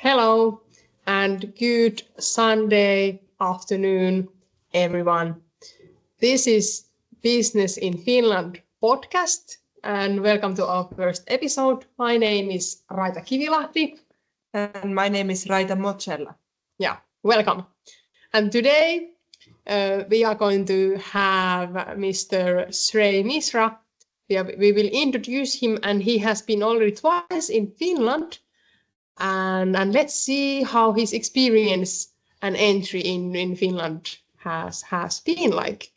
Hello and good Sunday afternoon, everyone. This is Business in Finland podcast and welcome to our first episode. My name is Raita Kivilahti. And my name is Raita Mochella. Yeah, welcome. And today we are going to have Mr. Shrey Misra. We will introduce him, and he has been already twice in Finland. And let's see how his experience and entry in Finland has been like.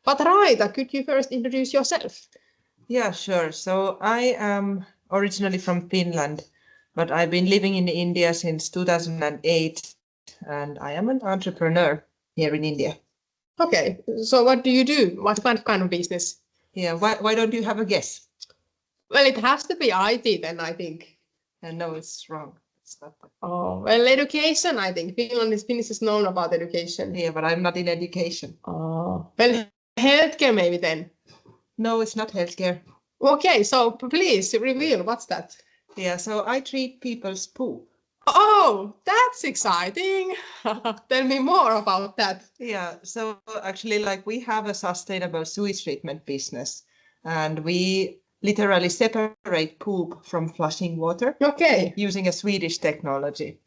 But Raita, could you first introduce yourself? Yeah, sure. So I am originally from Finland, but I've been living in India since 2008, and I am an entrepreneur here in India. Okay, so what do you do? What kind of business? Yeah, why don't you have a guess? Well, it has to be IT then, I think. No, it's wrong. It's not. Oh, well, education, I think. Finnish is known about education. Yeah, but I'm not in education. Oh, well, healthcare maybe then. No, it's not healthcare. Okay, so please reveal, what's that? Yeah, so I treat people's poop. Oh, that's exciting. Tell me more about that. Yeah, so actually, we have a sustainable sewage treatment business, and we literally separate poop from flushing water. Okay. Using a Swedish technology.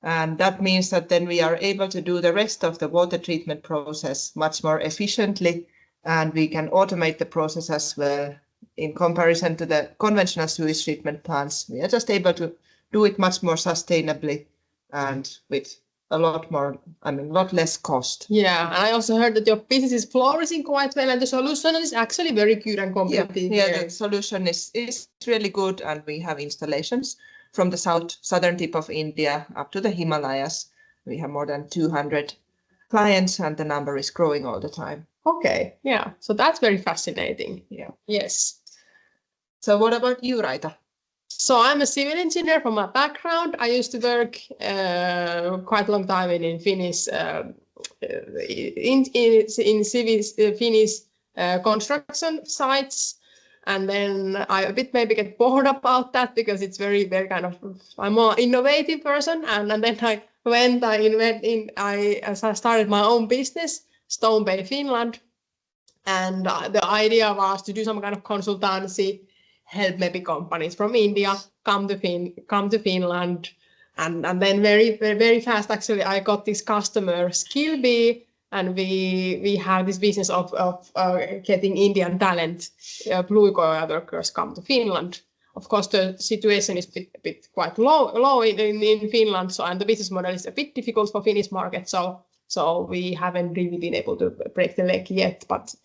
And that means that then we are able to do the rest of the water treatment process much more efficiently, and we can automate the process as well. In comparison to the conventional sewage treatment plants, we are just able to do it much more sustainably and with a lot less cost. Yeah, and I also heard that your business is flourishing quite well, and the solution is actually very good and competitive. Yeah, the solution is really good, and we have installations from the southern tip of India up to the Himalayas. We have more than 200 clients, and the number is growing all the time. Okay, yeah, so that's very fascinating. Yeah. Yes. So what about you, Raita? So I'm a civil engineer from my background. I used to work quite a long time in Finnish civil Finnish construction sites, and then I a bit maybe get bored about that because it's very kind of, I'm more innovative person, and then I started my own business, Stone Bay Finland, and the idea was to do some kind of consultancy, help maybe companies from India come to Finland, and then very fast actually I got this customer Skillbee, and we have this business of getting Indian talent, blue collar workers come to Finland. Of course, the situation is a bit quite low in Finland, so and the business model is a bit difficult for Finnish market, so we haven't really been able to break the leg yet, but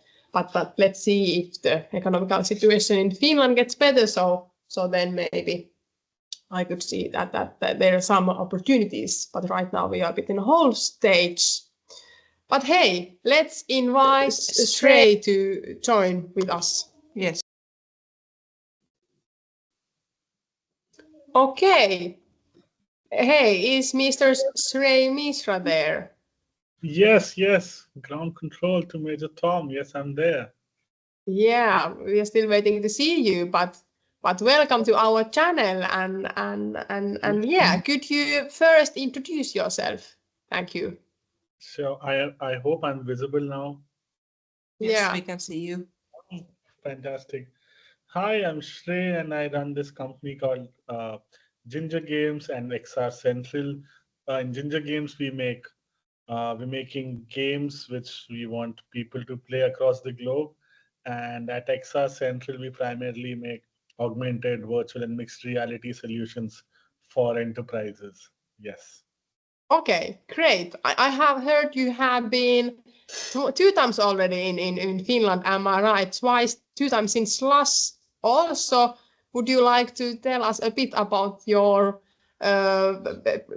let's see if the economical situation in Finland gets better. So then maybe I could see that there are some opportunities. But right now we are a bit in a hold stage. But hey, let's invite Shrey to join with us. Yes. Okay. Hey, is Mr. Shrey Misra there? Yes. Ground control to Major Tom. Yes, I'm there. Yeah, we are still waiting to see you, but welcome to our channel, and yeah, could you first introduce yourself? Thank you. So I hope I'm visible now. Yes, Yeah. we can see you. Fantastic. Hi, I'm Shrey, and I run this company called Ginger Games and XR Central. In Ginger Games, we're making games which we want people to play across the globe. And at XR Central, we primarily make augmented, virtual, and mixed reality solutions for enterprises. Yes. Okay, great. I have heard you have been two times already in Finland, am I right? Twice, 2 times in Slush also. Would you like to tell us a bit about your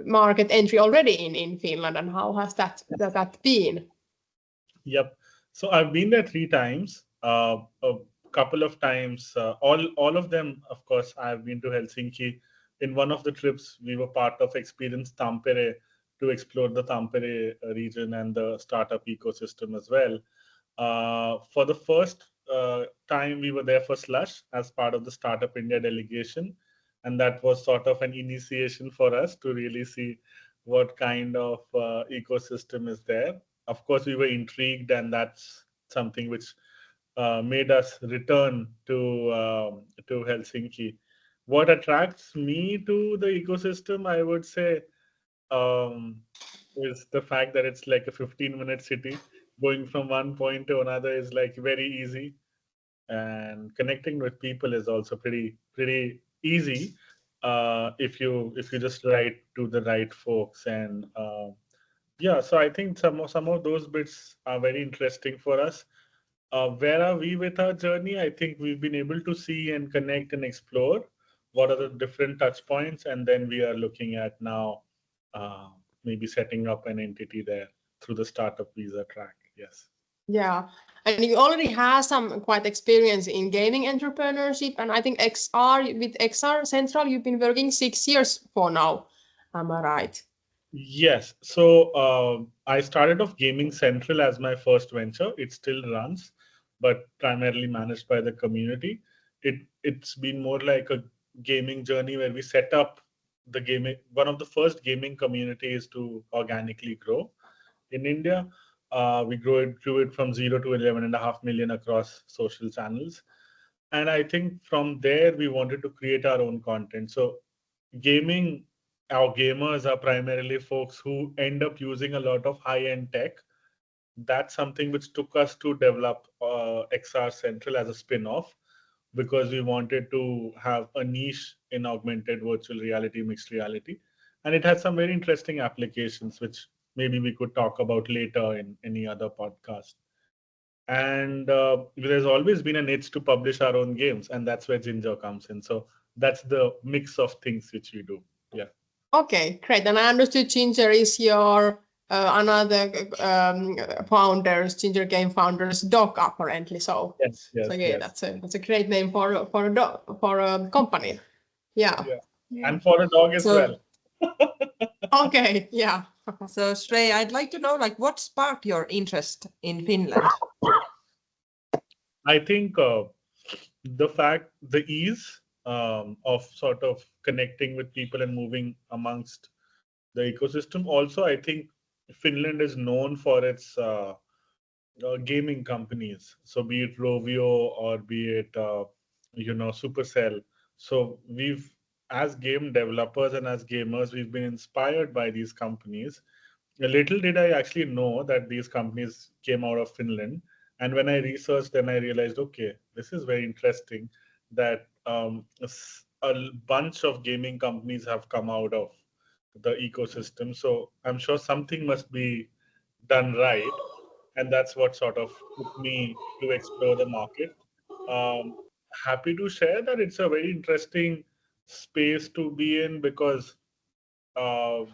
market entry already in Finland, and how has that been? Yep. So I've been there 3 times. A couple of times, all of them, of course, I've been to Helsinki. In one of the trips, we were part of Experience Tampere to explore the Tampere region and the startup ecosystem as well. For the first time, we were there for Slush as part of the Startup India delegation. and that was sort of an initiation for us to really see what kind of ecosystem is there. Of course, we were intrigued, and that's something which made us return to Helsinki. What attracts me to the ecosystem, I would say, um, is the fact that it's like a 15-minute city. Going from one point to another is like very easy, and connecting with people is also pretty easy if you just write to the right folks. And yeah, so I think some of those bits are very interesting for us. Where are we with our journey? I think we've been able to see and connect and explore what are the different touch points, and then we are looking at now uh, maybe setting up an entity there through the startup visa track. Yes. Yeah, and you already have some quite experience in gaming entrepreneurship, and I think XR Central, you've been working 6 years for now. Am I right? Yes. So I started off Gaming Central as my first venture. It still runs, but primarily managed by the community. It's been more like a gaming journey where we set up the gaming. One of the first gaming communities to organically grow in India. We grew it from 0 to 11.5 million across social channels. And I think from there we wanted to create our own content. So gaming, our gamers are primarily folks who end up using a lot of high-end tech. That's something which took us to develop XR Central as a spin-off, because we wanted to have a niche in augmented virtual reality, mixed reality. And it has some very interesting applications, which maybe we could talk about later in any other podcast. And there's always been an itch to publish our own games, and that's where Ginger comes in. So that's the mix of things which we do. Yeah. Okay, great. And I understood Ginger is your another founders, Ginger Game founders dog apparently. So Yes, so yes, yeah, yes. that's a great name for a dog, for a company. Yeah. Yeah. Yeah. And for a dog as So, well. Okay. Yeah. so Shrey, I'd like to know, like, what sparked your interest in Finland? I think the ease of sort of connecting with people and moving amongst the ecosystem. Also, I think Finland is known for its gaming companies. So be it Rovio or be it Supercell. So we've, as game developers and as gamers, we've been inspired by these companies. A little did I actually know that these companies came out of Finland. And when I researched, then I realized, okay, this is very interesting that a bunch of gaming companies have come out of the ecosystem. So I'm sure something must be done right. And that's what sort of took me to explore the market. Um, Happy to share that it's a very interesting space to be in, because uh,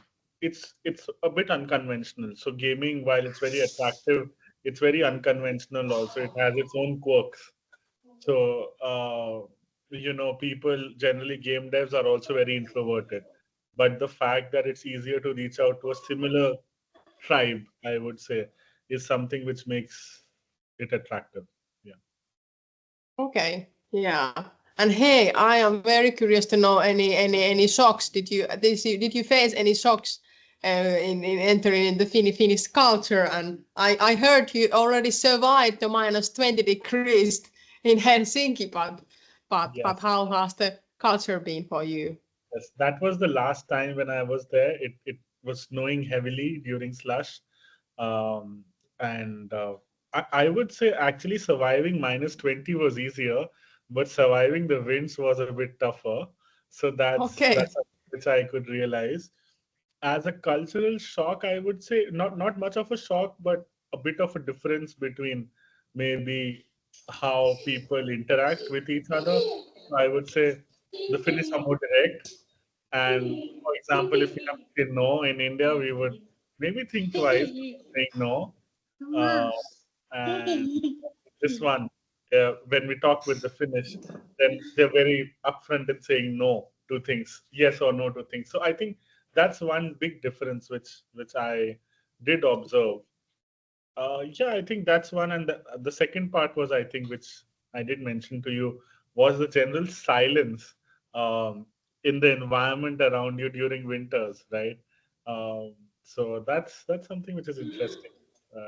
it's a bit unconventional. So gaming, while it's very attractive, it's very unconventional. Also, it has its own quirks. So people generally, game devs are also very introverted, but the fact that it's easier to reach out to a similar tribe, I would say, is something which makes it attractive. Yeah. Okay. Yeah. And hey, I am very curious to know any shocks. Did you face any shocks in entering in the Finnish culture? And I heard you already survived the -20 degrees in Helsinki, but Yes. how has the culture been for you? Yes, that was the last time when I was there. It was snowing heavily during slush, um, and I would say actually surviving -20 was easier, but surviving the winds was a bit tougher. So that's Okay. something which I could realize. As a cultural shock, I would say not much of a shock, but a bit of a difference between maybe how people interact with each other. I would say the Finnish are more direct, and for example, if we have to say no in India, we would maybe think twice before saying no. Uh, and this one, when we talk with the Finnish, then they're very upfront in saying no to things, yes or no to things. So I think that's one big difference which I did observe. Yeah, I think that's one. And the second part was, I think, which I did mention to you, was the general silence. Um, in the environment around you during winters, right? So that's something which is interesting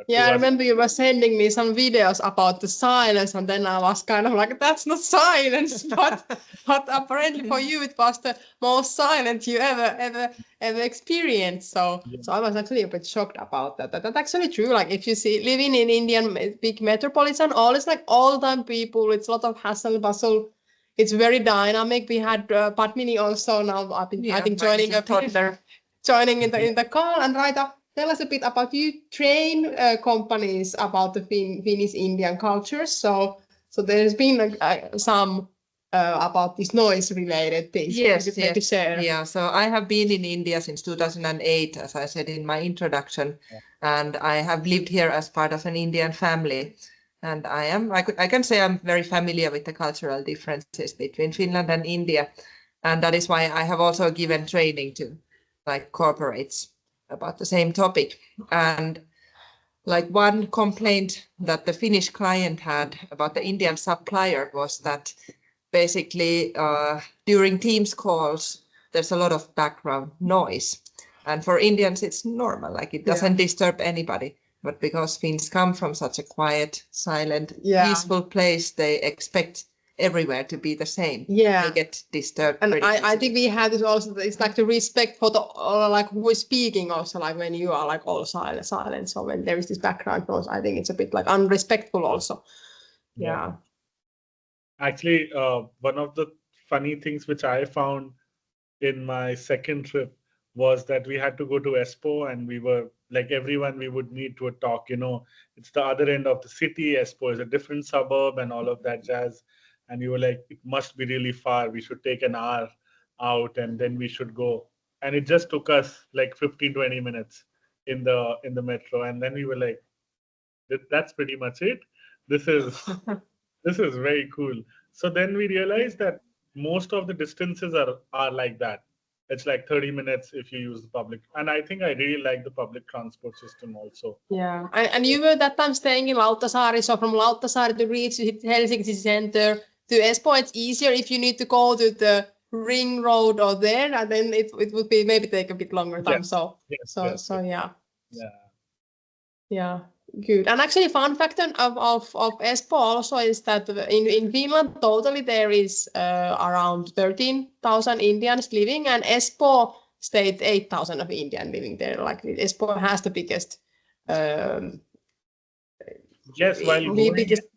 Yeah, to I us. remember you were sending me some videos about the silence, and then I was kind of like, that's not silence, but apparently for you it was the most silent you ever experienced. So Yeah. I was actually a bit shocked about that. That's actually true. Like if you see living in Indian big metropolitan, all is like all time people. It's a lot of hustle bustle. It's very dynamic. We had Padmini also now. I think joining a bit, joining in the call, and Raita, tell us a bit about you train companies about the Finnish Indian culture. So there's been some about this noise related things. Yes, You could maybe share. yeah. So I have been in India since 2008, as I said in my introduction, and I have lived here as part of an Indian family. And I can say I'm very familiar with the cultural differences between Finland and India, and that is why I have also given training to like corporates about the same topic. And like one complaint that the Finnish client had about the Indian supplier was that basically during Teams calls, there's a lot of background noise. And for Indians, it's normal, like it doesn't disturb anybody. But because Finns come from such a quiet, silent, peaceful place, they expect everywhere to be the same. They get disturbed. And I think we have this also, it's like the respect for the like who is speaking also, like when you are like all silent. So when there is this background noise, I think it's a bit like unrespectful also. Yeah. Actually, one of the funny things which I found in my second trip was that we had to go to Espoo, and we were like everyone we would meet to a talk. It's the other end of the city. Espoo is a different suburb and all of that jazz. And we were like, it must be really far. We should take an hour out and then we should go. And it just took us like 15-20 minutes in the metro. And then we were like, that's pretty much it. This is this is very cool. So then we realized that most of the distances are like that. It's like 30 minutes if you use the public. And I think I really like the public transport system also. Yeah. And you were that time staying in Lauttasaari, so from Lauttasaari to reach Helsinki center to Espoo, it's easier if you need to go to the ring road or there, and then it would be maybe take a bit longer time. Yes. Yeah. Yeah. Yeah, good. And actually, fun fact of Espoo also is that in Finland totally there is around 13,000 Indians living, and Espoo state 8,000 of Indian living there. Like Espoo has the biggest. Yes, while going biggest. to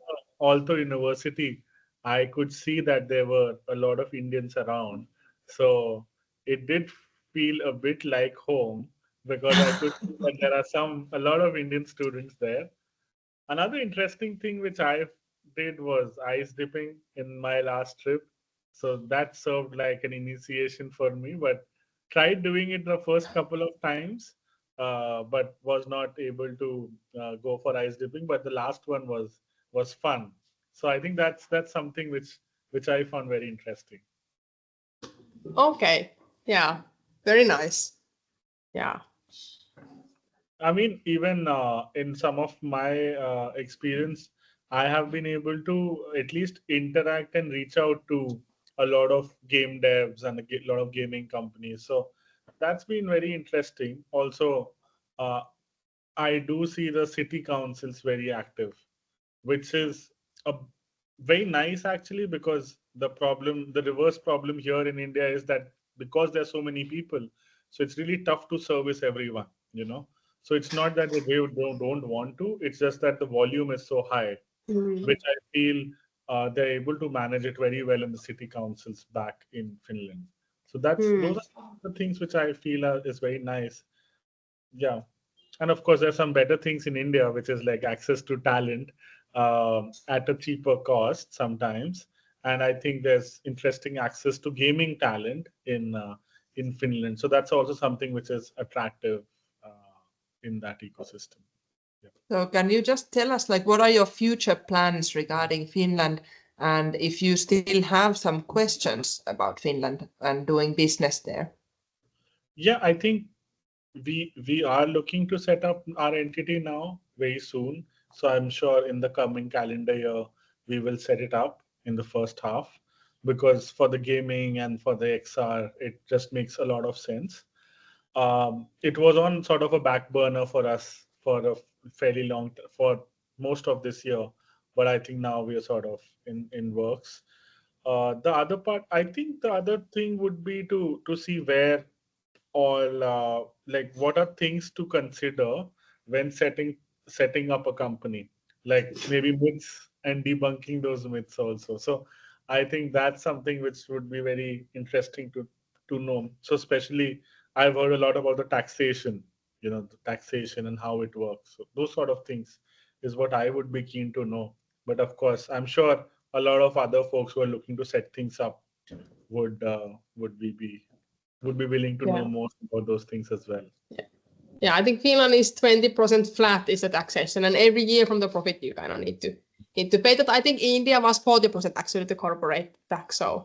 Aalto University, I could see that there were a lot of Indians around. So it did feel a bit like home because I could see that there are a lot of Indian students there. Another interesting thing which I did was ice dipping in my last trip. So that served like an initiation for me, but tried doing it the first couple of times, but was not able to go for ice dipping. But the last one was fun. So I think that's something which I found very interesting. Okay. Yeah. Very nice. Yeah. I mean, even in some of my experience, I have been able to at least interact and reach out to a lot of game devs and a lot of gaming companies. So that's been very interesting. Also, uh, I do see the city councils very active, which is a very nice actually, because the reverse problem here in India is that because there's so many people, so it's really tough to service everyone. So it's not that they don't want to, it's just that the volume is so high, which I feel they're able to manage it very well in the city councils back in Finland. So those are some of the things which I feel is very nice. Yeah. And of course, there's some better things in India, which is like access to talent at a cheaper cost sometimes. And I think there's interesting access to gaming talent in Finland. So that's also something which is attractive in that ecosystem. Yeah. So can you just tell us, like, what are your future plans regarding Finland? And if you still have some questions about Finland and doing business there? Yeah, I think we are looking to set up our entity now very soon. So I'm sure in the coming calendar year we will set it up in the first half. because for the gaming and for the XR, it just makes a lot of sense. It was on sort of a back burner for us for a fairly for most of this year, but I think now we are sort of in works. The other part, I think the other thing would be to see where all like what are things to consider when setting up a company, like maybe myths and debunking those myths also. So I think that's something which would be very interesting to know. So especially I've heard a lot about the taxation, the taxation and how it works. So those sort of things is what I would be keen to know. But of course, I'm sure a lot of other folks who are looking to set things up would be willing to know Yeah. more about those things as well. Yeah, I think Finland is 20% flat is the taxation, and every year from the profit you kind of need to pay that. I think India was 40% actually the corporate tax. So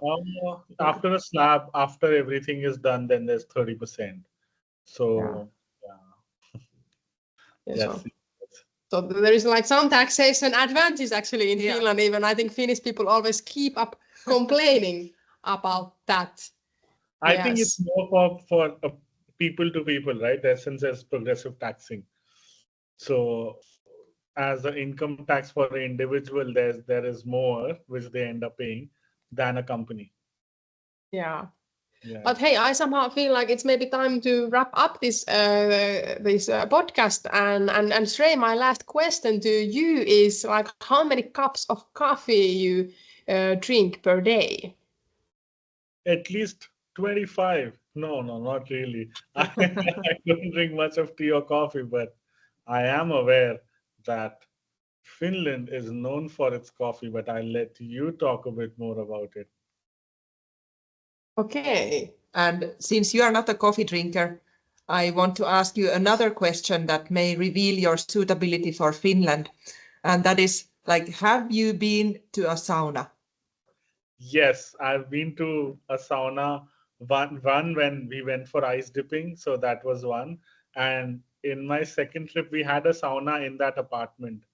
After a slab, after everything is done, then there's 30%. So yeah, yes. so there is like some taxation advantage actually in Yeah. Finland. Even I think Finnish people always keep up complaining about that. I think it's more for people to people, right? Essence is progressive taxing. So as an income tax for an individual, there is more which they end up paying than a company. Yeah. Yeah. But hey, I somehow feel like it's maybe time to wrap up this podcast. And Shrey, my last question to you is like, how many cups of coffee you drink per day? At least 25. No, not really. I don't drink much of tea or coffee, but I am aware that Finland is known for its coffee, but I'll let you talk a bit more about it. Okay. And since you are not a coffee drinker, I want to ask you another question that may reveal your suitability for Finland. And that is like, have you been to a sauna? Yes, I've been to a sauna one when we went for ice dipping, so that was one. And in my second trip, we had a sauna in that apartment.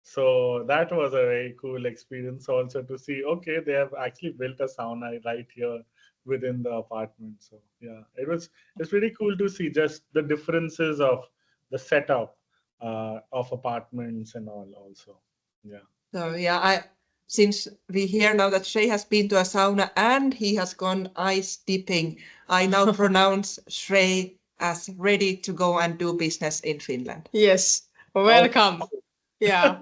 So that was a very cool experience also to see, okay, they have actually built a sauna right here within the apartment. So yeah, it's pretty cool to see just the differences of the setup of apartments and all also. Yeah. So yeah, since we hear now that Shrey has been to a sauna and he has gone ice dipping, I now pronounce Shrey as ready to go and do business in Finland. Yes. Welcome. Yeah.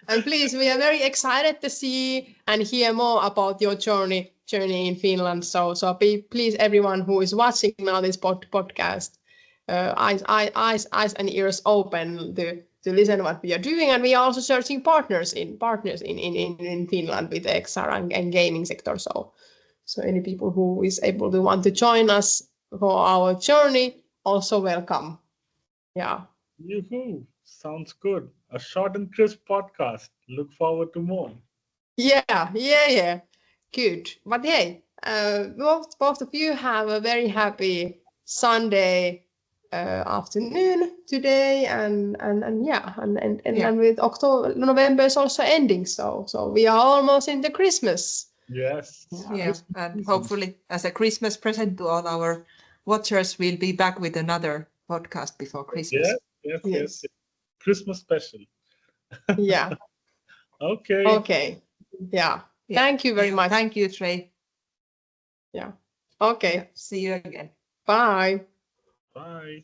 And please, we are very excited to see and hear more about your journey in Finland. So please, everyone who is watching now this podcast, eyes and ears open to listen what we are doing. And we are also searching partners in Finland with the XR and gaming sector. So any people who is able to want to join us for our journey, also welcome. Yeah. Yoo-hoo. Sounds good. A short and crisp podcast. Look forward to more. Yeah. Good. But hey, both of you have a very happy Sunday afternoon today, and with November is also ending, so we are almost into Christmas. Yes. Yeah, and hopefully as a Christmas present to all our watchers, we'll be back with another podcast before Christmas. Yes. Christmas special. Yeah. Okay. Yeah. Thank you very much. Thank you, Shrey. Yeah. Okay. See you again. Bye. Bye.